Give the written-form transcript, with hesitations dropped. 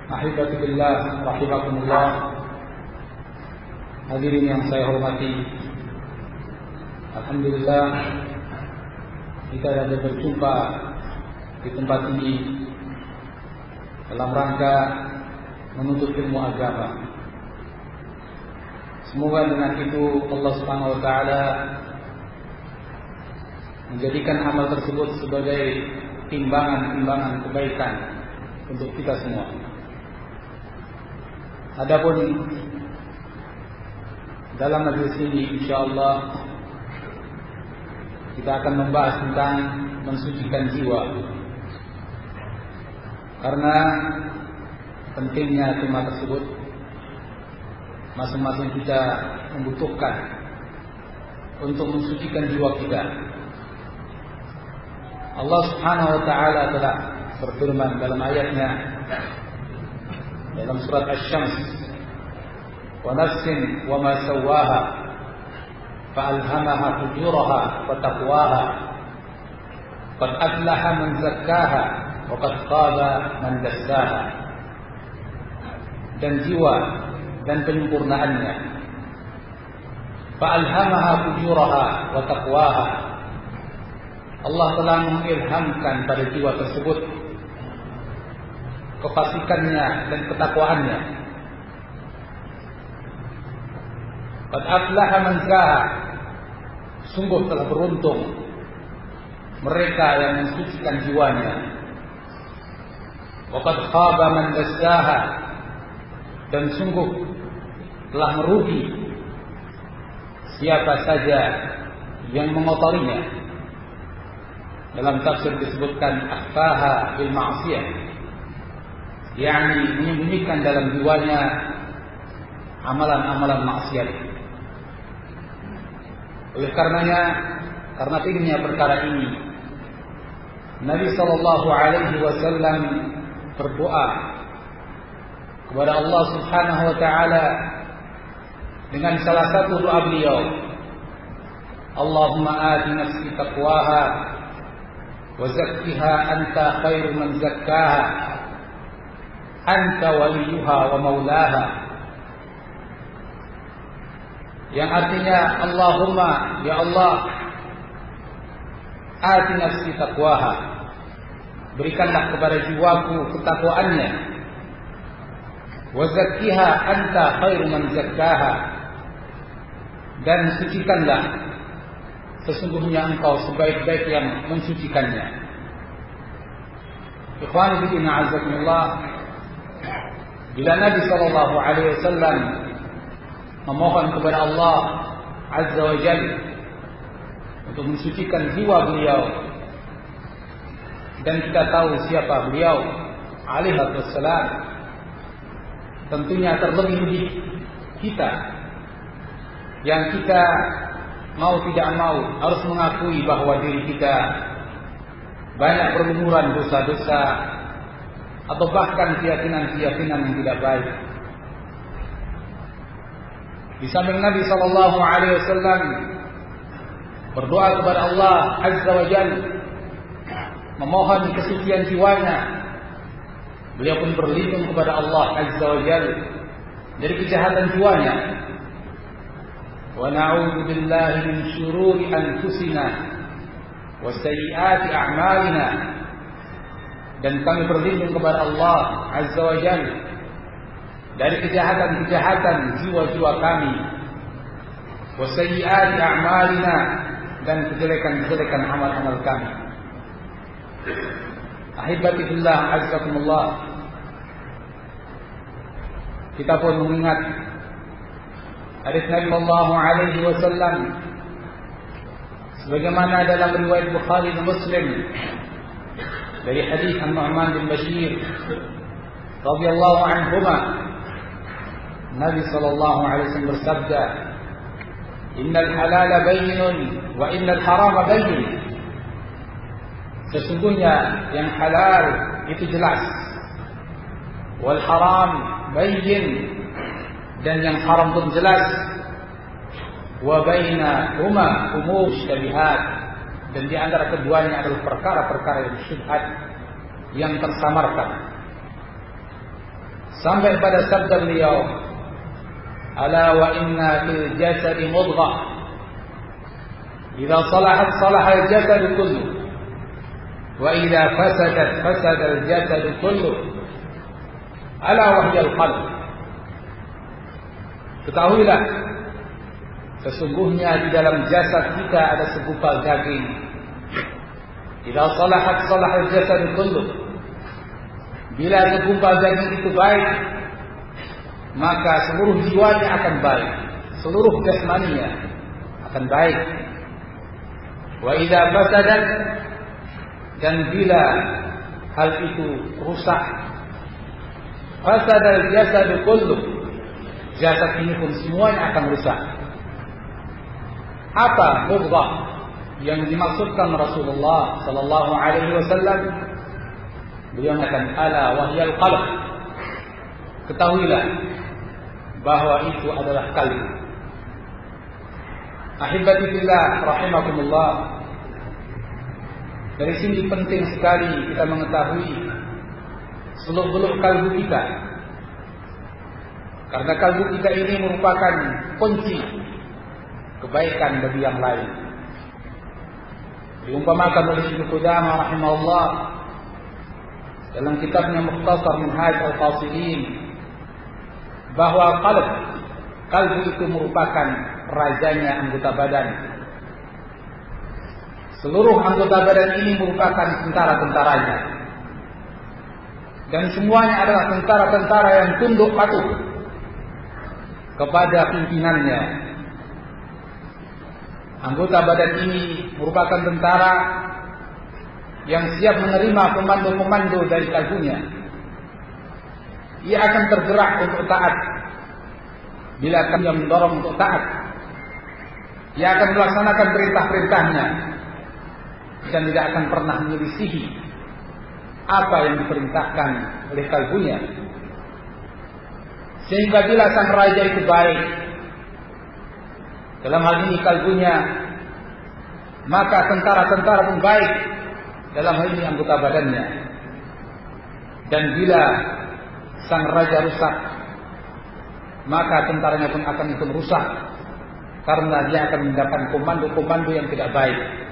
Ahibati billah, rahimakumullah. Hadirin yang saya hormati, alhamdulillah kita ada berjumpa di tempat ini dalam rangka menuntut ilmu agama. Semoga dengan itu Allah Subhanahu wa taala menjadikan amal tersebut sebagai timbangan kebaikan untuk kita semua. Adapun dalam majelis ini insyaallah kita akan membahas tentang mensucikan jiwa. Karena pentingnya tema tersebut, masing-masing kita membutuhkan untuk mensucikan jiwa kita. Allah Subhanahu wa taala telah berfirman dalam ayatnya dalam surat Asy-Syams, "Wa nafsin wa ma sawwaha fa alhamaha fujuraha wa taqwaha qad aflaha man zakkaha wa qad khaba man dassaha." Dan jiwa dan penyempurnaannya, fa alhamaha fujuraha wa taqwaha, Allah telah mengilhamkan pada jiwa tersebut kefasikannya dan ketakwaannya. Qad aflaha man zakkaha, sungguh telah beruntung mereka yang mensucikan jiwanya. Wa qad khaba man dassaha, dan sungguh telah merugi siapa saja yang mengotorinya. Dalam tafsir disebutkan akhfaha bil ma'siyah, yakni menyembunyikan dalam jiwanya amalan-amalan maksiat. Oleh karenanya, karena tingginya perkara ini, Nabi sallallahu alaihi wasallam berdoa kepada Allah Subhanahu wa taala dengan salah satu doa beliau, Allahumma ati nafsi taqwaha wa zakkiha anta khairu man zakkaha anta waliyuha wa maulaha. Yang artinya, Allahumma, ya Allah, ati nafsi taqwaha, berikanlah kepada jiwaku ketakwaannya, wa zakkiha anta khairu man zakkaha, dan sucikanlah, sesungguhnya engkau sebaik-baik yang mensucikannya. Ikhwani fi din, a'azzakumullah, bila Nabi sallallahu alaihi wasallam memohon kepada Allah azza wa jalla untuk mensucikan jiwa beliau, dan kita tahu siapa beliau alaihi wassalam, tentunya terlebih-lebih kita yang kita mau tidak mau harus mengakui bahwa diri kita banyak berlumuran dosa-dosa atau bahkan keyakinan-keyakinan yang tidak baik. Di samping Nabi sallallahu alaihi wasallam berdoa kepada Allah azza wa jalla memohon kesucian jiwanya, beliau pun berlindung kepada Allah azza wa jalla dari kejahatan jiwanya. Wa na'udzu billahi min syururi anfusina wa sayyiati a'malina, dan kami berlindung kepada Allah azza wa jalla dari kejahatan-kejahatan jiwa-jiwa kami, wa sayyiati a'malina, dan kejelekan-kejelekan amal-amal kami. Ahibati billah, azzakumullah, kita pun mengingat hadis Nabi sallallahu alaihi wasallam sebagaimana dalam riwayat Bukhari dan Muslim dari hadis An-Nu'man bin Bashir radhiyallahu anhuma, Nabi sallallahu alaihi wasallam bersabda, "Innal halala bayyinun wa innal harama bayyin." Sesungguhnya yang halal itu jelas, wal haram bayyin, dan yang haram pun jelas, wa bainahuma umur syabihat, dan di antara keduanya adalah perkara-perkara yang syubhat, yang tersamarkan. sampai pada sabda beliau, ala wa inna fil jasadi mudghah idza salahat salaha al jasad kullu wa idza fasadat fasada al jasad kullu ala wa hiya al qalb. Ketahuilah, sesungguhnya di dalam jasad kita ada segumpal daging. Idza salahat salaha al jasad kullu. Bila segumpal daging itu baik, maka seluruh jiwanya akan baik, seluruh jasmaninya akan baik. Wa idza fasadat, dan bila hal itu rusak, fasada al-jasad kullu, jasad ini pun semuanya akan rusak. Apa mudghah yang dimaksudkan Rasulullah sallallahu alaihi wasallam? Beliau mengatakan ala wahyal qalb. Ketahuilah bahwa itu adalah kalbu. Ahibati fillah rahimakumullah. Dari sini penting sekali kita mengetahui seluk-beluk kalbu kita. Karena kalbu kita ini merupakan kunci kebaikan bagi yang lain. Diumpamakan oleh Ibnu Qudamah rahimahullah dalam kitabnya Mukhtasar Minhaj Al-Qasidin bahwa kalbu itu merupakan rajanya anggota badan. Seluruh anggota badan ini merupakan tentara-tentaranya, dan semuanya adalah tentara-tentara yang tunduk patuh kepada pimpinannya. Anggota badan ini merupakan tentara yang siap menerima komando-komando dari kalbunya. Ia akan tergerak untuk taat bila kalbunya mendorong untuk taat. Ia akan melaksanakan perintah-perintahnya dan tidak akan pernah menyelisihi apa yang diperintahkan oleh kalbunya. Sehingga bila sang raja itu baik, dalam hal ini kalbunya, maka tentara-tentara pun baik, dalam hal ini anggota badannya. Dan bila sang raja rusak, maka tentaranya pun akan ikut rusak, karena dia akan mendapat komando-komando yang tidak baik.